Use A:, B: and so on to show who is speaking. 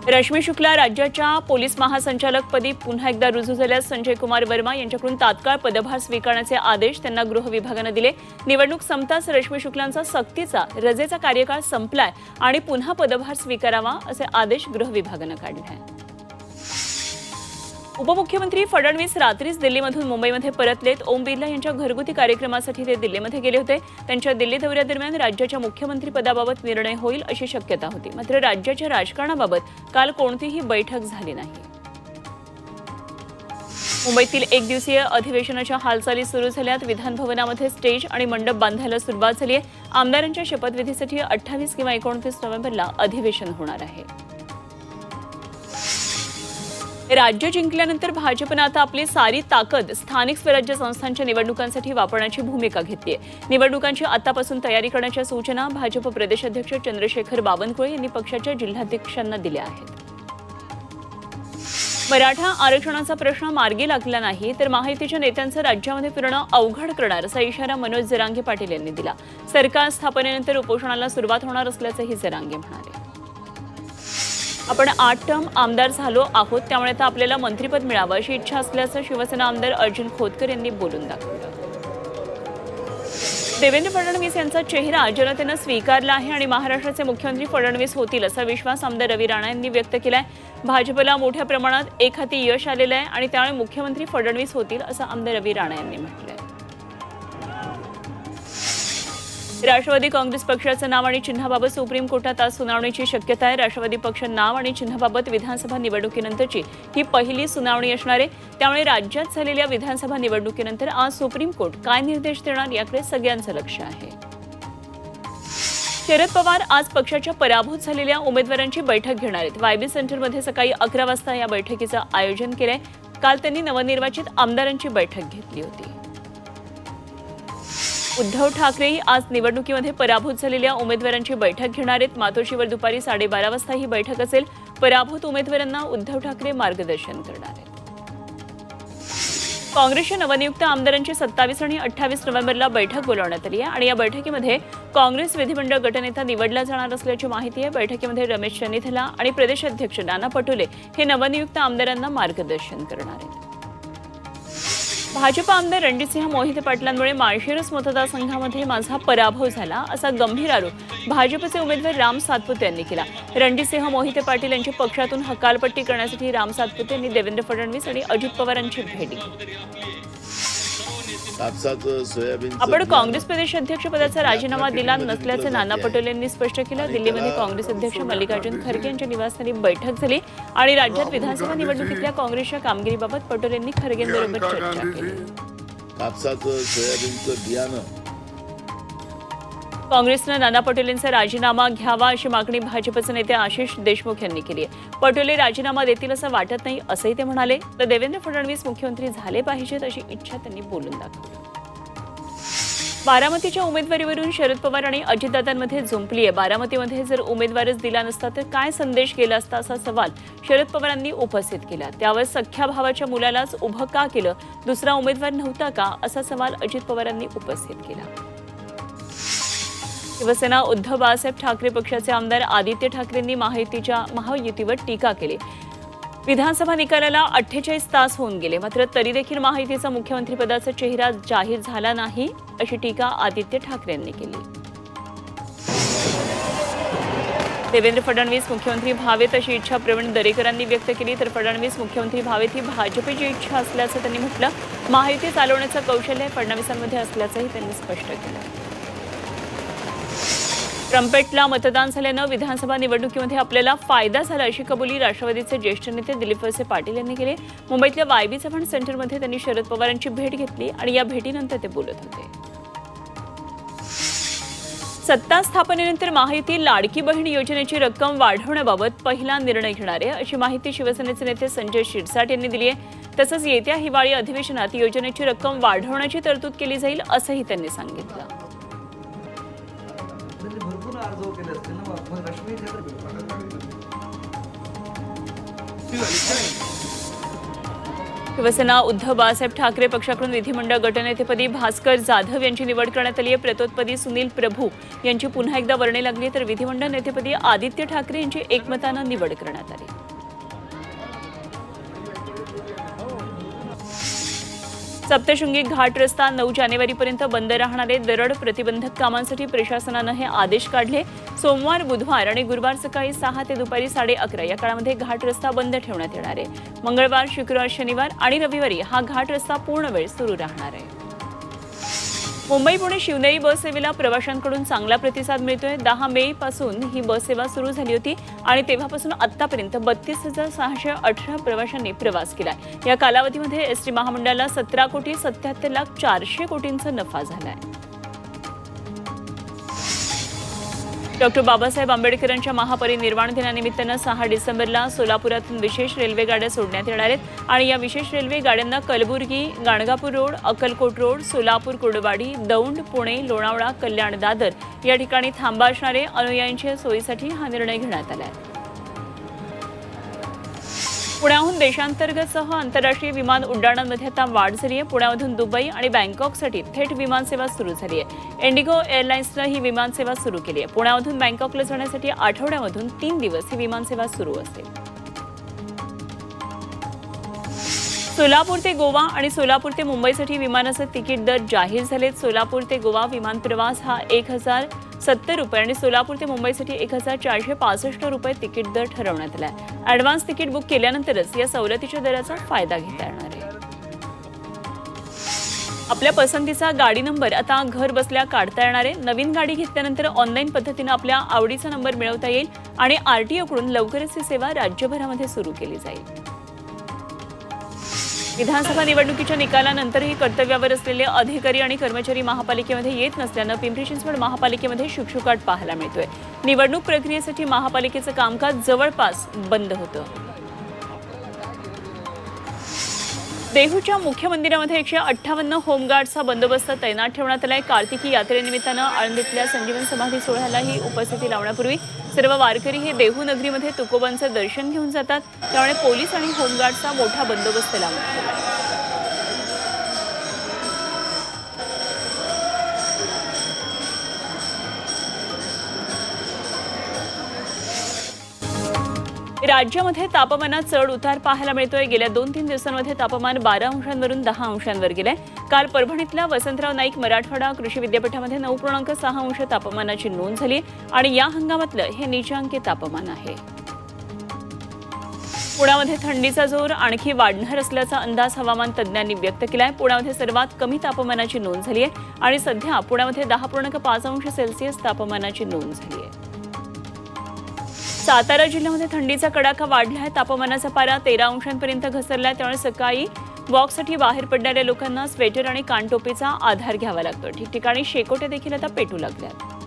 A: रश्मी शुक्ला राज्याच्या पोलीस महासंचालकपदी पुन्हा एकदा रुजू झाल्यास संजय कुमार वर्मा यांच्याकडून तात्काळ पदभार स्वीकारण्याचे आदेश त्यांना गृह विभागाने दिले। निवडणूक संपताच रश्मी शुक्लांचा सक्तीचा रजेचा कार्यकाळ संपलाय आणि पुन्हा पदभार स्वीकारावा असे आदेश गृह विभागाने काढले आहेत। उपमुख्यमंत्री फडणवीस रात्रीच दिल्लीमधून मुंबईमध्ये परतलेत। ओम बिर्ला यांच्या घरगुती कार्यक्रमासाठी ते दिल्लीमध्ये गेले होते। त्यांच्या दिल्ली दौऱ्यादरम्यान राज्याच्या मुख्यमंत्रीपदाबाबत निर्णय होईल अशी शक्यता होती, मात्र राज्याच्या राजकारणाबाबत काल कोणतीही बैठक झाली नाही। मुंबईतील एक दिवसीय अधिवेशनाच्या हालचाली सुरू झाल्यात। विधान भवनामध्ये स्टेज आणि मंडप बांधायला सुरुवात झाली आहे। आमदारांच्या शपथविधीसाठी 28 किंवा 29 नोव्हेंबरला अधिवेशन होणार आहे। राज्य जिंकल्यानंतर भाजपने आता आपली सारी ताकद स्थानिक स्वराज्य संस्थांच्या निवडणुकांसाठी वापरण्याची भूमिका घेतली आहे। निवडणुकांची आतापासून तयारी करण्याच्या सूचना भाजप प्रदेशाध्यक्ष चंद्रशेखर बावनकुळे यांनी पक्षाच्या जिल्हाध्यक्षांना दिल्या आहेत। मराठा आरक्षणाचा प्रश्न मार्गी लागला नाही तर महायुतीच्या नेत्यांचं राज्यामध्ये फिरणं अवघड करणार असा इशारा मनोज जरांगे पाटील यांनी दिला। सरकार स्थापनेनंतर उपोषणाला सुरुवात होणार असल्याचंही जरांगे म्हणाले। आपण 8 टर्म आमदार झालो आहोत, त्यामुळे आता आपल्याला मंत्रिपद मिळावं अशी इच्छा असल्याचं शिवसेना आमदार अर्जुन खोतकर यांनी बोलून दाखवलं। देवेंद्र फडणवीस यांचा चेहरा जनतेनं स्वीकारला आहे आणि महाराष्ट्राचे मुख्यमंत्री फडणवीस होतील असा विश्वास आमदार रवी राणा यांनी व्यक्त केलाय। भाजपला मोठ्या प्रमाणात एकहाती यश आलेलं आहे आणि त्यामुळे मुख्यमंत्री फडणवीस होतील असं आमदार रवी राणा यांनी म्हटलंय। राष्ट्रवादी काँग्रेस पक्षाचं नाव आणि चिन्हाबाबत सुप्रीम कोर्टात आज सुनावणीची शक्यता आहे। राष्ट्रवादी पक्ष नाव आणि चिन्हाबाबत विधानसभा निवडणुकीनंतरची ही पहिली सुनावणी असणार आहे। त्यामुळे राज्यात झालेल्या विधानसभा निवडणुकीनंतर आज सुप्रीम कोर्ट काय निर्देश देणार याकडे सगळ्यांचं लक्ष आहे। शरद पवार आज पक्षाच्या पराभूत झालेल्या उमेदवारांची बैठक घेणार आहेत। वायबी सेंटरमध्ये सकाळी 11 वाजता या बैठकीचं आयोजन केलंय। काल त्यांनी नवनिर्वाचित आमदारांची बैठक घेतली होती। उद्धव ठाकरेही आज निवडणुकीमध्ये पराभूत झालेल्या उमेदवारांची बैठक घेणार आहेत। मातोश्रीवर दुपारी 12:30 वाजता ही बैठक असेल। पराभूत उमेदवारांना उद्धव ठाकरे मार्गदर्शन करणार आहेत। काँग्रेसच्या नवनियुक्त आमदारांची 27 आणि 28 नोव्हेंबरला बैठक बोलावण्यात आली आहे आणि या बैठकीमध्ये काँग्रेस विधिमंडळ गटनेता निवडला जाणार असल्याची माहिती आहे। बैठकीमध्ये रमेश चन्नीथला आणि प्रदेशाध्यक्ष नाना पटोले हे नवनियुक्त आमदारांना मार्गदर्शन करणार आहेत। भाजप आमदार रणजितसिंह मोहिते पाटलांमुळे माळशिरस मतदारसंघामध्ये माझा पराभव झाला असा गंभीर आरोप भाजपचे उमेदवार राम सातपुते यांनी केला। रणजितसिंह मोहिते पाटील यांची पक्षातून हकालपट्टी करण्यासाठी राम सातपुते यांनी देवेंद्र फडणवीस आणि अजित पवारांची भेट घेतली। आपण काँग्रेस प्रदेशाध्यक्ष पदाचा राजीनामा दिला नसल्याचं नाना पटोले यांनी स्पष्ट केलं। दिल्लीमध्ये काँग्रेस अध्यक्ष मल्लिकार्जुन खरगे यांच्या निवासस्थानी बैठक झाली आणि राज्यात विधानसभा निवडणुकीतल्या काँग्रेसच्या कामगिरीबाबत पटोले यांनी खरगेंबरोबर चर्चा केली। काँग्रेसनं नाना पटोलेंचा राजीनामा घ्यावा अशी मागणी भाजपचे नेते आशिष देशमुख यांनी केली आहे। पटोले राजीनामा देतील असं वाटत नाही असंही ते म्हणाले। तर देवेंद्र फडणवीस मुख्यमंत्री झाले पाहिजेत अशी इच्छा त्यांनी बोलून दाखवली। बारामतीच्या उमेदवारीवरून शरद पवार आणि अजितदादांमध्ये जुंपली आहे। बारामतीमध्ये जर उमेदवारच दिला नसता तर काय संदेश गेला असता असा सवाल शरद पवारांनी उपस्थित केला। त्यावर सख्या भावाच्या मुलालाच उभं का केलं, दुसरा उमेदवार नव्हता का असा सवाल अजित पवारांनी उपस्थित केला। शिवसेना उद्धव बाळासाहेब ठाकरे पक्षाचे आमदार आदित्य ठाकरेंनी महायुतीवर टीका केली। विधानसभा निकालाला 48 तास होऊन गेले, मात्र तरी देखील महायुतीचा मुख्यमंत्रीपदाचा चेहरा जाहीर झाला नाही अशी टीका आदित्य ठाकरे यांनी केली। देवेंद्र फडणवीस मुख्यमंत्री व्हावेत अशी इच्छा प्रवीण दरेकरांनी व्यक्त केली। तर फडणवीस मुख्यमंत्री व्हावेत ही भाजपची इच्छा असल्याचं त्यांनी म्हटलं। महायुती चालवण्याचं कौशल्य फडणवीसांमध्ये असल्याचंही त्यांनी स्पष्ट केलं। ट्रम्पेटला मतदान झाल्यानं विधानसभा निवडणुकीमध्ये आपल्याला फायदा झाला अशी कबुली राष्ट्रवादीचे ज्येष्ठ नेते दिलीप वळसे पाटील यांनी केली। मुंबईतल्या वायबी चव्हाण सेंटरमध्ये त्यांनी शरद पवारांची भेट घेतली आणि या भेटीनंतर ते बोलत होते। सत्ता स्थापनेनंतर महायुती लाडकी बहीण योजनेची रक्कम वाढवण्याबाबत पहिला निर्णय घेणार आहे अशी माहिती शिवसेनेचे नेते संजय शिरसाट यांनी दिली आहे। तसंच येत्या हिवाळी अधिवेशनात योजनेची रक्कम वाढवण्याची तरतूद केली जाईल असंही त्यांनी सांगितलं। शिवसेना उद्धव बाळासाहेब ठाकरे पक्षाकडून विधिमंडळ गटनेतेपदी भास्कर जाधव यांची निवड करण्यात आली आहे. प्रतोदपदी सुनील प्रभू यांची पुन्हा एकदा वर्णी लागली तर विधिमंडळ नेतेपदी आदित्य ठाकरे यांची एकमतानं निवड करण्यात आली. सप्तशृंगी घाट रस्ता 9 जानेवारीपर्यंत बंद राहणारे दरड प्रतिबंधक कामांसाठी प्रशासनानं हे आदेश काढले. सोमवार, बुधवार आणि गुरुवार सकाळी 6 ते दुपारी 11:30 या काळामध्ये घाट रस्ता बंद ठेवण्यात येणार आहे. मंगळवार, शुक्रवार, शनिवार आणि रविवारी हा घाट रस्ता पूर्ण वेळ सुरू राहणार आहे. मुंबई पुणे शिवनेरी बस सेवेला प्रवाशांकडून चांगला प्रतिसाद मिळतोय. 10 मे पासून ही बस सेवा सुरू झाली होती आणि तेव्हापासून आतापर्यंत 32,618 प्रवाशांनी प्रवास केला. या कालावधीमध्ये एसटी महामंडळाला 17,77,400 कोटींचा नफा झालाय. डॉक्टर बाबासाहेब आंबेडकरांच्या महापरिनिर्वाण दिनानिमित्तानं 6 डिसेंबरला सोलापुरातून विशेष रेल्वे गाड्या सोडण्यात येणार आहेत आणि या विशेष रेल्वे गाड्यांना कलबुर्गी, गाणगापूर रोड, अक्कलकोट रोड, सोलापूर, कुर्डुवाडी, दौंड, पुणे, लोणावळा, कल्याण, दादर या ठिकाणी थांबा असणारे अनुयायींच्या सोयीसाठी हा निर्णय घेण्यात आला आहे. पुण्याहून देशांतर्गतसह आंतरराष्ट्रीय विमान उड्डाणांमध्ये आता वाढ झाली आहे. पुण्यामधून दुबई आणि बँकॉकसाठी थेट विमानसेवा सुरू झाली आहे. इंडिगो एअरलाइन्सनं ही विमानसेवा सुरू केली आहे. पुण्यामधून बँकॉकला जाण्यासाठी आठवड्यामधून 3 दिवस ही विमानसेवा सुरू असेल. सोलापूर ते गोवा आणि सोलापूर ते मुंबईसाठी विमानाचे तिकीट दर जाहीर झालेत. सोलापूर ते गोवा विमान प्रवास हा 1,070 रुपये आणि सोलापूर ते मुंबईसाठी 1,465 रुपये तिकीट दर ठरवण्यात आला आहे. ॲडव्हान्स तिकीट बुक केल्यानंतरच या सवलतीच्या दराचा फायदा घेता येणार आहे. आपल्या पसंतीचा गाडी नंबर आता घर बसल्या काढता येणार आहे. नवीन गाडी घेतल्यानंतर ऑनलाईन पद्धतीने आपल्या आवडीचा नंबर मिळवता येईल आणि आरटीओकडून लवकरच ही सेवा राज्यभरामध्ये सुरू केली जाईल. विधानसभा निवडणुकीच्या निकालानंतरही कर्तव्यावर असलेले अधिकारी आणि कर्मचारी महापालिकेमध्ये येत नसल्यानं पिंपरी चिंचवड महापालिकेमध्ये शुकशुकाट पाहायला मिळतोय. निवडणूक प्रक्रियेसाठी महापालिकेचं कामकाज जवळपास बंद होतं. देहूच्या मुख्य मंदिरामध्ये 158 होमगार्ड्सचा बंदोबस्त तैनात ठेवण्यात आलाय. कार्तिकी यात्रेनिमित्तानं आळंदीतल्या संजीवन समाधी सोहळ्यालाही उपस्थिती लावण्यापूर्वी सर्व वारकरी हे देहू नगरीमध्ये तुकोबांचं दर्शन घेऊन जातात. त्यामुळे पोलीस आणि होमगार्ड्सचा मोठा बंदोबस्त लावण्यात आला. राज्यामध्ये तापमानात चढ उतार पाहायला मिळतोय. गेल्या 2-3 दिवसांमध्ये तापमान 12 अंशांवरून 10 अंशांवर गेलंय. काल परभणीतल्या वसंतराव नाईक मराठवाडा कृषी विद्यापीठामध्ये 9.6 अंश तापमानाची नोंद झाली आणि या हंगामातलं हे नीचांकी तापमान आहे. पुण्यामध्ये थंडीचा जोर आणखी वाढणार असल्याचा अंदाज हवामान तज्ज्ञांनी व्यक्त केलाय. पुण्यामध्ये सर्वात कमी तापमानाची नोंद झाली आहे आणि सध्या पुण्यामध्ये 10.5 अंश सेल्सिअस तापमानाची नोंद झाली आहे. सातारा जिल्ह्यामध्ये थंडीचा कडाका वाढला आहे. तापमानाचा पारा 13 अंशांपर्यंत घसरलाय. त्यामुळे सकाळी वॉकसाठी बाहेर पडणाऱ्या लोकांना स्वेटर आणि कानटोपीचा आधार घ्यावा लागतो. ठिकठिकाणी शेकोट्या देखील आता पेटू लागल्यात.